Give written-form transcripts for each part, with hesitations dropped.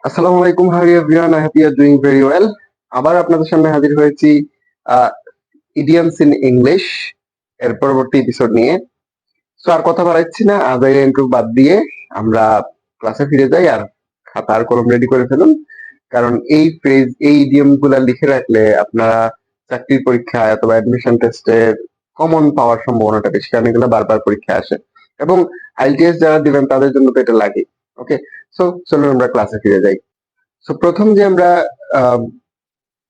আসসালামু আলাইকুম, hi everyone, I hope you are doing very well. আবার আপনাদের সামনে হাজির হয়েছি ইডিয়মস ইন ইংলিশ এর পরবর্তী এপিসোড নিয়ে। সো আর কথা বাড়াচ্ছি না, আজ ইন্ট্রো বাদ দিয়ে আমরা ক্লাসে ফিরে যাই। আর খাতা আর কলম রেডি করে ফেলুন, কারণ এই ফ্রেজ, এই ইডিয়ম গুলা লিখে রাখলে আপনারা চাকরির পরীক্ষায় অথবা অ্যাডমিশন টেস্টে কমন পাওয়ার সম্ভাবনাটা বেশি, কারণ এগুলো বারবার পরীক্ষায় আসে এবং আইএলটিএস যারা দিবেন তাদের জন্য তো এটা লাগে। ওকে, সো চলুন আমরা ক্লাসে ফিরে যাই। সো প্রথম যে আমরা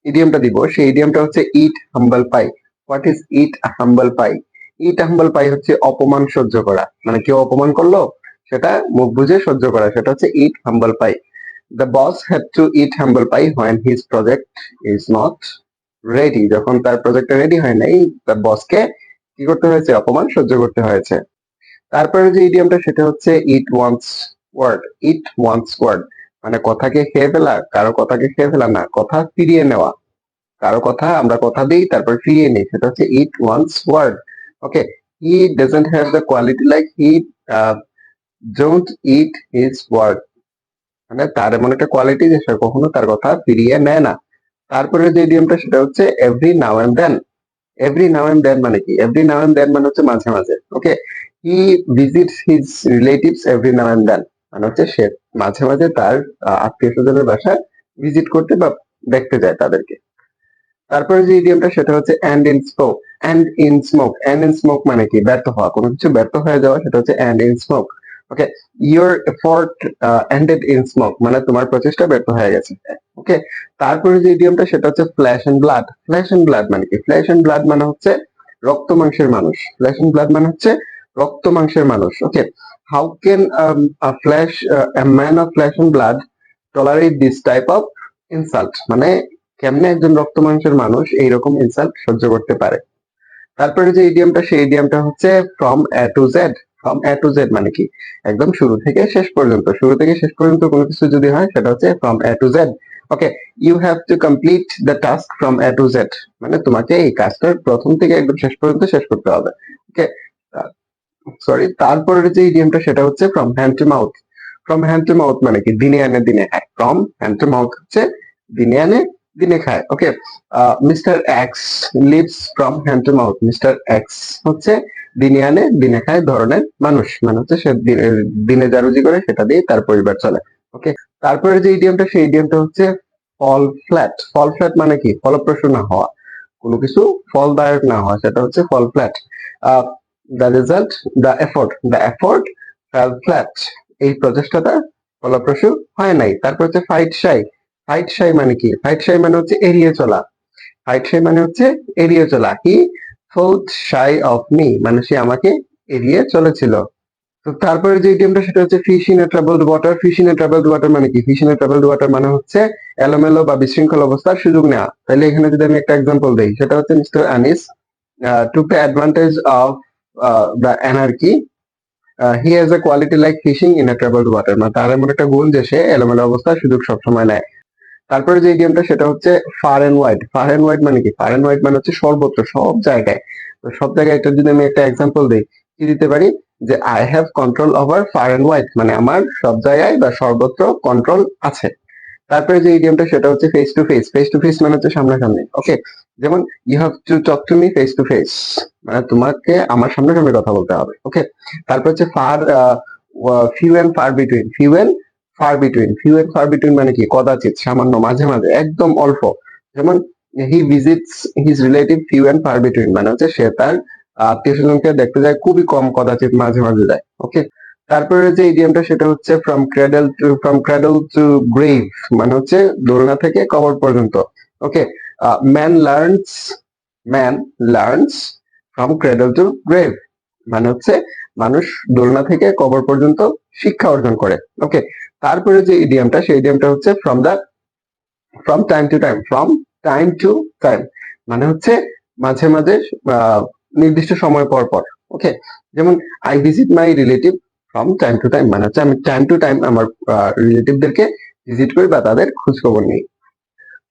ইডিয়মটা দিব, সেই ইডিয়মটা হচ্ছে eat humble pi. What is it humble pi? It humble পাই হচ্ছে অপমান সহ্য করা, মানে কেউ অপমান করলো সেটা মুখ বুঝে সহ্য করা, সেটা হচ্ছে eat humble pie. The boss had to eat humble pie when his project is not ready. যখন তার প্রজেক্টটা রেডি হয় নাই, তার বসকে কি করতে হয়েছে? অপমান সহ্য করতে হয়েছে। তারপরে যে ইডিয়মটা সেটা হচ্ছে eat one's word. Eat one's word মানে কথাকে খেয়ে ফেলা, কারো কথাকে খেয়ে ফেলা না, কথা ফিরিয়ে নেওয়া। কারো কথা আমরা কথা দিই তারপর ফিরিয়ে নিই, সেটা হচ্ছে eat one's word. Okay, he doesn't have the quality like he don't eat his word, মানে তার এমন একটা কোয়ালিটি যে সে কখনো তার কথা ফিরিয়ে নেয় না। তারপরে যে ইডিয়মটা সেটা হচ্ছে every now and then. Every now and then মানে কি? এভরি নাও এন্ড দেন মানে হচ্ছে মাঝে মাঝে। Okay, he visits his relatives every now and then মানে হচ্ছে সে মাঝে মাঝে তার আত্মীয় স্বজনের বাসায় ভিজিট করতে বা দেখতে যায় তাদেরকে। তারপরে যে ইডিয়মটা সেটা হচ্ছে end in smoke. End in smoke, end in smoke মানে কি? ব্যর্থ হওয়া, কোনো কিছু ব্যর্থ হয়ে যাওয়া, সেটা হচ্ছে end in smoke. Okay, your effort ended in smoke মানে তোমার প্রচেষ্টা ব্যর্থ হয়ে গেছে। ওকে, তারপরে যে ইডিয়মটা সেটা হচ্ছে flesh and blood. Flesh and blood মানে কি? ফ্ল্যাশ এন্ড ব্লাড মানে হচ্ছে রক্ত মাংসের মানুষ। ফ্ল্যাশ এন্ড ব্লাড মানে হচ্ছে রক্ত মাংসের মানুষ। Okay, how can flash a man of flesh and blood tolerate this type of insult মানে কেমনে একজন রক্ত মাংসের মানুষ এইরকম ইনসাল্ট সহ্য করতে পারে। তারপরে যে ইডিয়মটা, সেই ইডিয়মটা হচ্ছে from A to Z. From A to Z মানে কি? একদম শুরু থেকে শেষ পর্যন্ত। শুরু থেকে শেষ পর্যন্ত কোনো কিছু যদি হয় সেটা হচ্ছে from A to Z. Okay, you have to complete the task from A to Z মানে তোমাকে এই কাজটার প্রথম থেকে একদম শেষ পর্যন্ত শেষ করতে হবে। ওকে, সরি, তারপরের যে ইডিয়মটা সেটা হচ্ছে from hand to mouth. From hand to mouth মানে কি? দিনে আনে দিনে খায়। ফ্রম হ্যান্ড টু মাউথ হচ্ছে দিনে আনে দিনে খায়। Okay, mister X lives from hand to mouth. Mister X হচ্ছে দিনে আনে দিনে খায় ধরনের মানুষ, মানে হচ্ছে সে দিনে যা রুজি করে সেটা দিয়ে তার পরিবার চলে। ওকে, তারপরে যে ইডিয়মটা, সেই ইডিয়মটা হচ্ছে ফল ফ্ল্যাট। ফল ফ্ল্যাট মানে কি? ফলপ্রসূ না হওয়া, কোনো কিছু ফলদায়ক না হওয়া, সেটা হচ্ছে fall flat. The result, the effort fell flat এই প্রচেষ্টাটা ফলপ্রসূ হয় নাই। তারপর হচ্ছে ফাইট শাই। ফাইট শাই মানে কি? ফাইট শাই মানে হচ্ছে এড়িয়ে চলা। ফাইট শাই মানে হচ্ছে এড়িয়ে চলা। হি ফোট শাই অফ মি মানে সে আমাকে এড়িয়ে চলেছিল। তো তারপরে যে ইডিয়মটা সেটা হচ্ছে fish in a troubled water. Fish in a troubled water মানে কি? Fish in a troubled water মানে হচ্ছে এলোমেলো বা বিশৃঙ্খল অবস্থার সুযোগ নেওয়া। তাহলে এখানে যদি আমি একটা এক্সাম্পল দেই, সেটা হচ্ছে mister Anis took the advantage of the anarchy. He has a quality like fishing in a troubled water মানে তার এমন একটা গুণ যে সে এলোমেলো অবস্থায় সুযোগ সবসময় নেয়। তারপরে যে ইডিয়মটা সেটা হচ্ছে far and wide. Far and wide মানে কি? ফার এন্ড ওয়াইড মানে হচ্ছে সর্বত্র, সব জায়গায়। তো সব জায়গায় এটা যদি আমি একটা এক্সাম্পল দিই, কি দিতে পারি? যে I have control over far and wide মানে আমার সব জায়গায় বা সর্বত্র কন্ট্রোল আছে। তারপরে যে ইডিয়মটা সেটা হচ্ছে face to face. Face to face মানে হচ্ছে সামনাসামনি। ওকে, যেমন you have to talk to me face to face মানে তোমাকে আমার সামনাসামনি কথা বলতে হবে। ওকে, তারপর হচ্ছে far, few and far between. Few and far between. Few and far between মানে কি? কদাচিৎ, সামান্য, মাঝে মাঝে, একদম অল্প। যেমন he visits his relative few and far between মানে হচ্ছে সে তার আত্মীয় স্বজনকে দেখতে যায় খুবই কম, কদাচিৎ, মাঝে মাঝে যায়। ওকে, তারপরে যে ইডিয়মটা সেটা হচ্ছে ফ্রম টু গ্রেভ মানে হচ্ছে দোলনা থেকে কবর পর্যন্ত। Okay, man learns man learns from cradle to grave মানে হচ্ছে মানুষ দোলনা থেকে কবর পর্যন্ত শিক্ষা অর্জন করে। ওকে, তারপরে যে ইডিয়মটা, সেই ইডিয়মটা হচ্ছে from time to time. From time to time মানে হচ্ছে মাঝে মাঝে, নির্দিষ্ট সময় পর পর। ওকে, যেমন I visit my relative from time to time মানে হচ্ছে আমি টাইম টু টাইম আমার রিলেটিভদেরকে ভিজিট করি বা তাদের খোঁজ খবর নিই।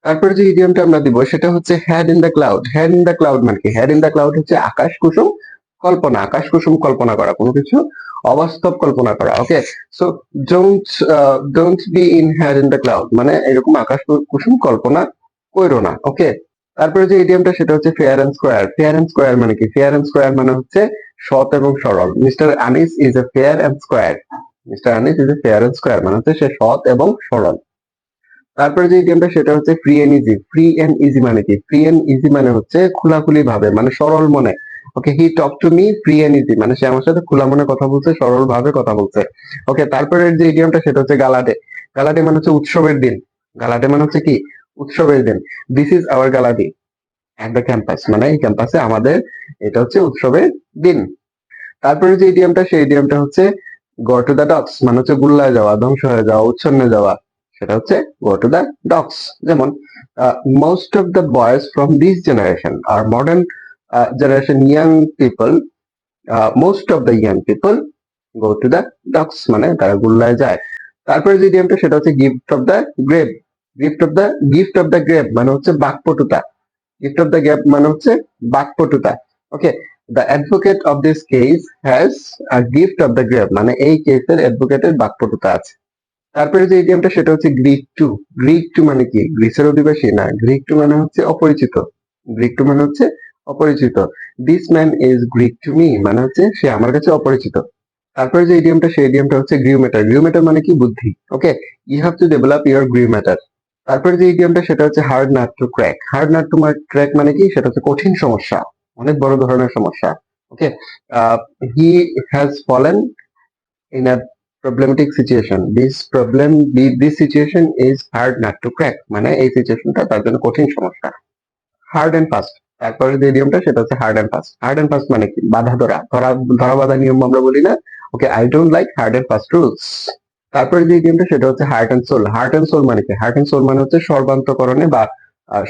তারপরে যে ইডিয়মটা আমরা দিব সেটা হচ্ছে head in the cloud. Head in the cloud মানে কি? হেড ইন দ্য ক্লাউড হচ্ছে আকাশ কুসুম কল্পনা, আকাশ কুসুম কল্পনা করা, কোনো কিছু অবাস্তব কল্পনা করা। Okay, so don't be in hair in the cloud, মানে এরকম আকাশ কুসুম কল্পনা কইরো না। ওকে, তারপরে যে ইডিয়ামটা সেটা হচ্ছে fair and square. Fair and square মানে কি? ফেয়ার এন্ড স্কোয়ার মানে হচ্ছে সৎ এবং সরল। Mister Anis is a fair and square. Mister Anis is a fair and square মানে হচ্ছে সে সৎ এবং সরল। তারপরে যে ইডিয়ামটা সেটা হচ্ছে free and easy. Free and easy মানে কি? ফ্রি এন্ড ইজি মানে হচ্ছে খোলাখুলি ভাবে, মানে সরল মনে। Okay, he talk to me free and easy, মানে সে আমার সাথে খোলা মনে কথা বলছে, সরল ভাবে কথা বলছে। ওকে, তারপরে যে ইডিয়ামটা সেটা হচ্ছে গালাডে। গালাডে মানে হচ্ছে উৎসবের দিন। গালাডে মানে হচ্ছে কি? উৎসবের দিন। This is our gala day at the campus, মানে এই ক্যাম্পাসে আমাদের এটা হচ্ছে উৎসবের দিন। তারপরে যে ইডিয়ামটা সেই ইডিয়ামটা হচ্ছে গো টু দ্য ডগস, মানে হচ্ছে গুল্লায় যাওয়া, ধ্বংস হয়ে যাওয়া, উচ্ছন্নে যাওয়া। সেটা হচ্ছে গো টু দ্য ডগস। যেমন most of the boys from this generation আর modern generation young people, most of the young people go to the dogs, মানে তারা গুল্লায় যায়। তারপরে যে ইডিয়ামটা সেটা হচ্ছে gift of the grave. Gift of the grave মানে হচ্ছে বাকপটুতা। গিফট অফ দ্য গ্যাপ মানে হচ্ছে বাকপটুতা। Okay, the advocate of this case has a gift of the grape, মানে এই কেসের অ্যাডভোকেটের বাকপটুতা আছে। তারপরে যে ইডিয়ামটা সেটা হচ্ছে গ্রিক টু। গ্রিক টু মানে কি? গ্রিসের অধিবাসী না, গ্রিক টু মানে হচ্ছে অপরিচিত। গ্রিক টু মানে হচ্ছে অপরিচিত। This man is Greek to me মানে হচ্ছে সে আমার কাছে অপরিচিত। তারপরে যে ইডিয়ামটা সেই ইডিয়ামটা হচ্ছে গ্রিউ ম্যাটার। গ্রিউ ম্যাটার মানে কি? বুদ্ধি। Okay, you have to develop your grey matter. তারপরে যে ইডিয়ামটা সেটা হচ্ছে hard nut to crack. Hard nut to crack মানে কি? সেটা হচ্ছে কঠিন সমস্যা, অনেক বড় ধরনের সমস্যা। Okay, he has fallen in a problematic situation. This situation is hard nut to crack, মানে এই সিচুয়েশনটা তার জন্য কঠিন সমস্যা। Hard and fast. তারপরে যে ইডিয়ামটা সেটা হচ্ছে hard and fast. Hard and fast মানে কি? বাধা ধরা, ধরা বাধা নিয়ম আমরা বলি না? Okay, I don't like hard and fast rules. তারপরে যে গেমটা সেটা হচ্ছে heart and soul. Heart and soul মানে কি? হার্ট এন্ড সোল মানে হচ্ছে সর্বান্তকরণে বা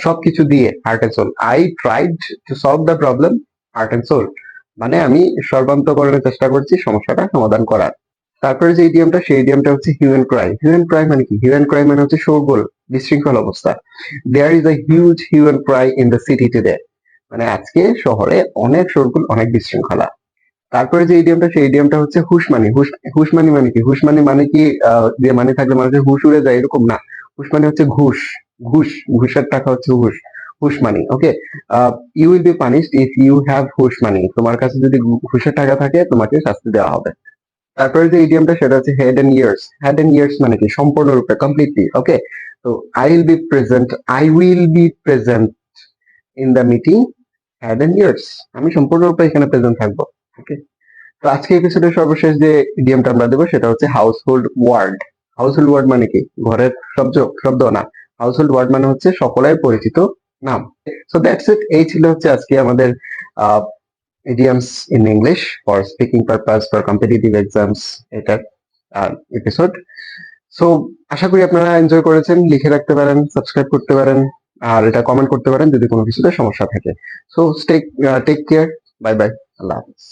সবকিছু দিয়ে heart and soul. I tried to solve the problem heart and soul, মানে আমি সর্বান্তকরণের চেষ্টা করছি সমস্যাটা সমাধান করার। তারপরে যে ইডিয়ামটা সেই ইডিয়ামটা হচ্ছে hue and cry. Hue and cry মানে কি? হিউ অ্যান্ড ক্রাই মানে হচ্ছে শোরগোল, বিশৃঙ্খল অবস্থা। There is a huge hue and cry in the city today, মানে আজকে শহরে অনেক শোরগোল, অনেক বিশৃঙ্খলা। তারপরে যে ইডিয়ামটা সেই ইডিয়ামটা হচ্ছে হুশমানি। হুশমানি মানে কি? হুশমানি মানে কি যে মানে থাকলে মানুষের হুশ উড়ে যায় এরকম না। হুশমানি হচ্ছে ঘুষ। ঘুষ, ঘুষের টাকা হচ্ছে hush. Hush money. Okay, you will be punished if you have hush money. তোমার কাছে যদি ঘুষের টাকা থাকে তোমাকে শাস্তি দেওয়া হবে। তারপরে যে ইডিয়ামটা সেটা হচ্ছে head and ears. Head and ears মানে কি? সম্পূর্ণরূপে, কমপ্লিটলি। ওকে, তো I will be present in the meeting head and ears. আমি সম্পূর্ণরূপে এখানে প্রেজেন্ট থাকবো। ওকে, তো আজকে এপিসোডের সর্বশেষ যে ইডিয়ামটা আমরা দেবো সেটা হচ্ছে হাউসহোল্ড ওয়ার্ড। হাউসহোল্ড ওয়ার্ড মানে কি? ঘরের শব্দ না। হাউসহোল্ড ওয়ার্ড মানে হচ্ছে সকলের পরিচিত নাম। So that's it. এই ছিল হচ্ছে আজকে আমাদের idioms in English for speaking purpose for competitive exams এটার এপিসোড। সো আশা করি আপনারা এনজয় করেছেন। লিখে রাখতে পারেন, সাবস্ক্রাইব করতে পারেন, আর এটা কমেন্ট করতে পারেন যদি কোনো কিছুতে সমস্যা থাকে। So take care. Bye bye. Allah হাফিজ।